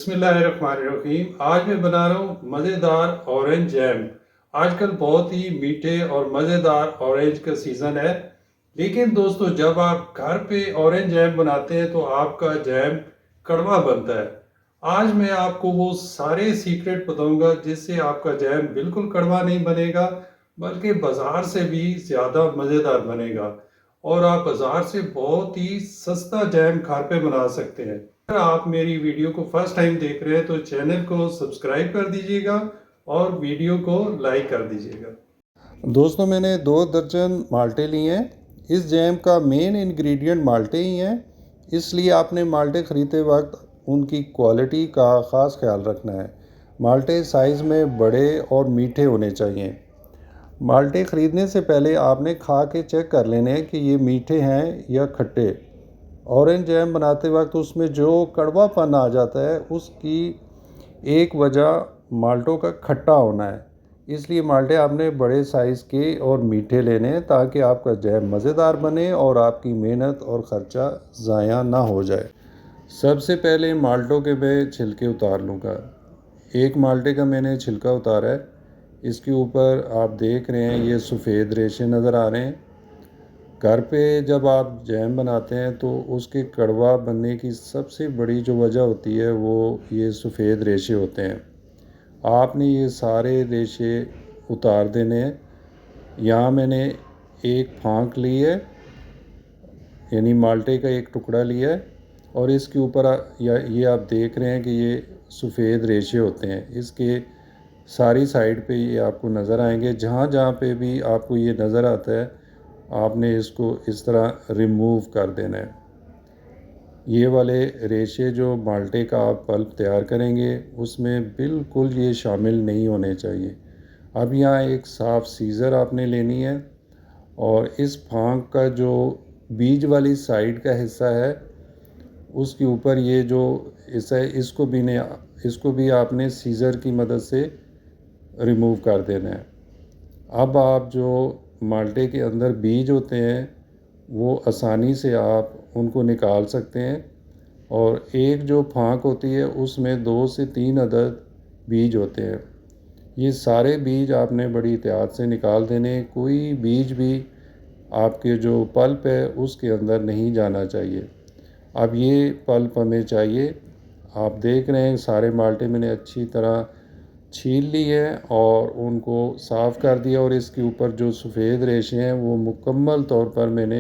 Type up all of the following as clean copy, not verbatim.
बिस्मिल्लाहिर्रहमानिर्रहीम। आज मैं बना रहा हूँ मज़ेदार ऑरेंज जैम। आजकल बहुत ही मीठे और मज़ेदार ऑरेंज का सीज़न है, लेकिन दोस्तों जब आप घर पे ऑरेंज जैम बनाते हैं तो आपका जैम कड़वा बनता है। आज मैं आपको वो सारे सीक्रेट बताऊंगा जिससे आपका जैम बिल्कुल कड़वा नहीं बनेगा, बल्कि बाज़ार से भी ज़्यादा मज़ेदार बनेगा और आप बाज़ार से बहुत ही सस्ता जैम घर पे बना सकते हैं। अगर आप मेरी वीडियो को फर्स्ट टाइम देख रहे हैं तो चैनल को सब्सक्राइब कर दीजिएगा और वीडियो को लाइक कर दीजिएगा। दोस्तों मैंने 2 दर्जन माल्टे लिए हैं। इस जैम का मेन इंग्रेडिएंट माल्टे ही हैं, इसलिए आपने माल्टे ख़रीदते वक्त उनकी क्वालिटी का ख़ास ख्याल रखना है। माल्टे साइज़ में बड़े और मीठे होने चाहिए। माल्टे ख़रीदने से पहले आपने खा के चेक कर लेने हैं कि ये मीठे हैं या खट्टे। ऑरेंज जैम बनाते वक्त उसमें जो कड़वापन आ जाता है उसकी एक वजह माल्टों का खट्टा होना है। इसलिए माल्टे आपने बड़े साइज़ के और मीठे लेने हैं ताकि आपका जैम मज़ेदार बने और आपकी मेहनत और ख़र्चा ज़ाया ना हो जाए। सबसे पहले माल्टों के मैं छिलके उतार लूँगा। एक माल्टे का मैंने छिलका उतारा है। इसके ऊपर आप देख रहे हैं ये सफ़ेद रेशे नज़र आ रहे हैं। घर पे जब आप जैम बनाते हैं तो उसके कड़वा बनने की सबसे बड़ी जो वजह होती है वो ये सफ़ेद रेशे होते हैं। आपने ये सारे रेशे उतार देने हैं। यहाँ मैंने एक फांक ली है, यानी माल्टे का एक टुकड़ा लिया है और इसके ऊपर ये आप देख रहे हैं कि ये सफ़ेद रेशे होते हैं। इसके सारी साइड पे ये आपको नज़र आएंगे। जहाँ जहाँ पे भी आपको ये नज़र आता है आपने इसको इस तरह रिमूव कर देना है। ये वाले रेशे जो माल्टे का आप पल्प तैयार करेंगे उसमें बिल्कुल ये शामिल नहीं होने चाहिए। अब यहाँ एक साफ़ सीज़र आपने लेनी है और इस फांक का जो बीज वाली साइड का हिस्सा है उसके ऊपर ये जो हिस्सा है इसको भी आपने सीज़र की मदद से रिमूव कर देना है। अब आप जो माल्टे के अंदर बीज होते हैं वो आसानी से आप उनको निकाल सकते हैं और एक जो फांक होती है उसमें 2 से 3 अदद बीज होते हैं। ये सारे बीज आपने बड़ी एहतियात से निकाल देने। कोई बीज भी आपके जो पल्प है उसके अंदर नहीं जाना चाहिए। अब ये पल्प हमें चाहिए। आप देख रहे हैं सारे माल्टे मैंने अच्छी तरह छील ली है और उनको साफ़ कर दिया और इसके ऊपर जो सफ़ेद रेशे हैं वो मुकम्मल तौर पर मैंने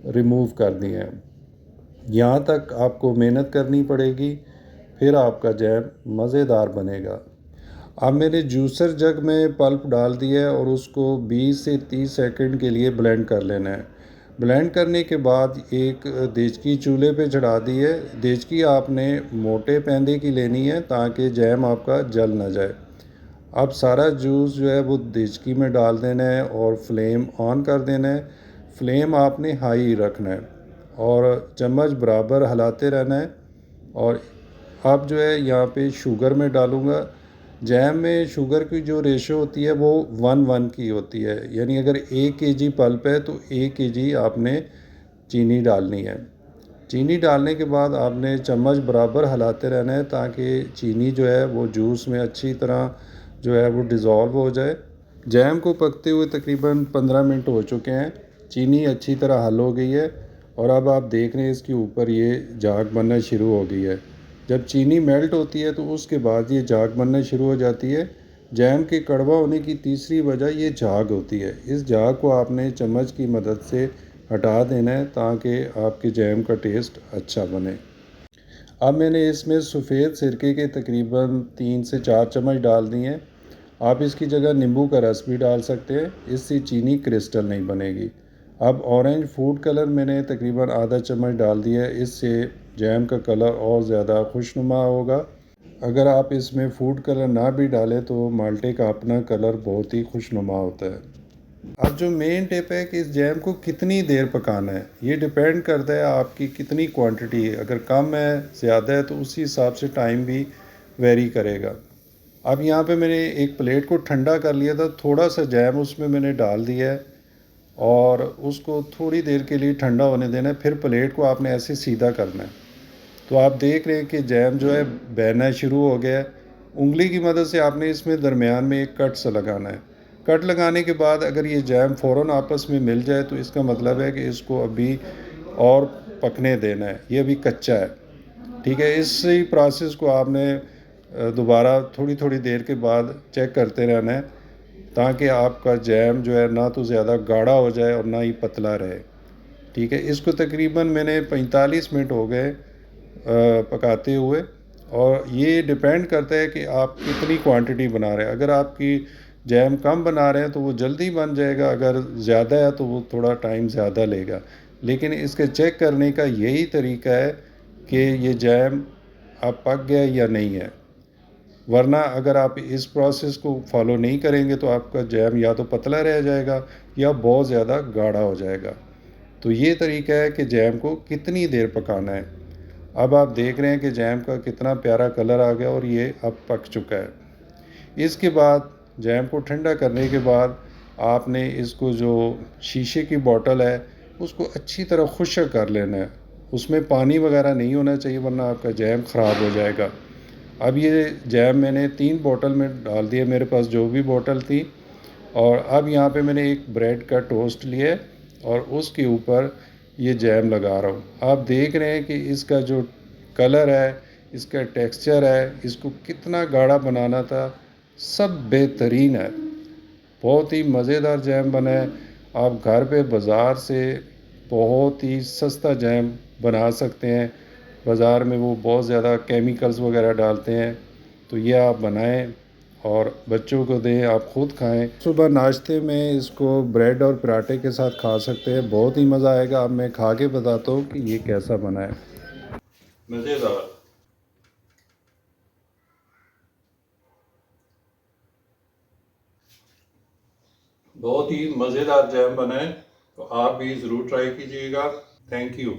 रिमूव कर दिए हैं। यहाँ तक आपको मेहनत करनी पड़ेगी, फिर आपका जैम मज़ेदार बनेगा। अब मैंने जूसर जग में पल्प डाल दिया है और उसको 20 से 30 सेकंड के लिए ब्लेंड कर लेना है। ब्लेंड करने के बाद एक देचकी चूल्हे पे चढ़ा दी है। देचकी आपने मोटे पैंदे की लेनी है ताकि जैम आपका जल ना जाए। अब सारा जूस जो है वो देचकी में डाल देना है और फ्लेम ऑन कर देना है। फ्लेम आपने हाई रखना है और चम्मच बराबर हिलाते रहना है। और अब जो है यहाँ पे शुगर में डालूँगा। जैम में शुगर की जो रेशो होती है वो 1:1 की होती है, यानी अगर 1 केजी पल्प है तो 1 केजी आपने चीनी डालनी है। चीनी डालने के बाद आपने चम्मच बराबर हिलाते रहना है ताकि चीनी जो है वो जूस में अच्छी तरह जो है वो डिज़ोल्व हो जाए। जैम को पकते हुए तकरीबन 15 मिनट हो चुके हैं। चीनी अच्छी तरह हल हो गई है और अब आप देख रहे हैं इसके ऊपर ये झाग बनना शुरू हो गई है। जब चीनी मेल्ट होती है तो उसके बाद ये झाग बनना शुरू हो जाती है। जैम के कड़वा होने की तीसरी वजह ये झाग होती है। इस झाग को आपने चम्मच की मदद से हटा देना है ताकि आपके जैम का टेस्ट अच्छा बने। अब मैंने इसमें सफ़ेद सिरके के तकरीबन 3 से 4 चम्मच डाल दिए हैं। आप इसकी जगह नींबू का रस भी डाल सकते हैं, इससे चीनी क्रिस्टल नहीं बनेगी। अब ऑरेंज फूड कलर मैंने तकरीबन आधा चम्मच डाल दिया है, इससे जैम का कलर और ज़्यादा खुशनुमा होगा। अगर आप इसमें फूड कलर ना भी डालें तो माल्टे का अपना कलर बहुत ही खुशनुमा होता है। अब जो मेन टिप है कि इस जैम को कितनी देर पकाना है, ये डिपेंड करता है आपकी कितनी क्वांटिटी है। अगर कम है ज़्यादा है तो उसी हिसाब से टाइम भी वेरी करेगा। अब यहाँ पे मैंने एक प्लेट को ठंडा कर लिया था, थोड़ा सा जैम उसमें मैंने डाल दिया है और उसको थोड़ी देर के लिए ठंडा होने देना है। फिर प्लेट को आपने ऐसे सीधा करना है। तो आप देख रहे हैं कि जैम जो है बहना शुरू हो गया है। उंगली की मदद से आपने इसमें दरमियान में एक कट सा लगाना है। कट लगाने के बाद अगर ये जैम फ़ौरन आपस में मिल जाए तो इसका मतलब है कि इसको अभी और पकने देना है, ये अभी कच्चा है। ठीक है, इसी प्रोसेस को आपने दोबारा थोड़ी थोड़ी देर के बाद चेक करते रहना है, ताकि आपका जैम जो है ना तो ज़्यादा गाढ़ा हो जाए और ना ही पतला रहे। ठीक है, इसको तकरीबन मैंने 45 मिनट हो गए पकाते हुए, और ये डिपेंड करता है कि आप कितनी क्वांटिटी बना रहे हैं। अगर आपकी जैम कम बना रहे हैं तो वो जल्दी बन जाएगा, अगर ज़्यादा है तो वो थोड़ा टाइम ज़्यादा लेगा। लेकिन इसके चेक करने का यही तरीका है कि ये जैम अब पक गया या नहीं है। वरना अगर आप इस प्रोसेस को फॉलो नहीं करेंगे तो आपका जैम या तो पतला रह जाएगा या बहुत ज़्यादा गाढ़ा हो जाएगा। तो ये तरीका है कि जैम को कितनी देर पकाना है। अब आप देख रहे हैं कि जैम का कितना प्यारा कलर आ गया और ये अब पक चुका है। इसके बाद जैम को ठंडा करने के बाद आपने इसको जो शीशे की बोतल है उसको अच्छी तरह खुश्क कर लेना है। उसमें पानी वगैरह नहीं होना चाहिए, वरना आपका जैम ख़राब हो जाएगा। अब ये जैम मैंने 3 बोतल में डाल दिया, मेरे पास जो भी बोतल थी। और अब यहाँ पे मैंने एक ब्रेड का टोस्ट लिया और उसके ऊपर ये जैम लगा रहा हूँ। आप देख रहे हैं कि इसका जो कलर है, इसका टेक्सचर है, इसको कितना गाढ़ा बनाना था, सब बेहतरीन है। बहुत ही मज़ेदार जैम बना है। आप घर पे बाज़ार से बहुत ही सस्ता जैम बना सकते हैं। बाज़ार में वो बहुत ज़्यादा केमिकल्स वगैरह डालते हैं, तो ये आप बनाएं और बच्चों को दें, आप ख़ुद खाएं। सुबह नाश्ते में इसको ब्रेड और पराठे के साथ खा सकते हैं, बहुत ही मज़ा आएगा। अब मैं खा के बताता हूँ कि ये कैसा बना है। मज़ेदार, बहुत ही मज़ेदार जैम बना है, तो आप भी ज़रूर ट्राई कीजिएगा। Thank you.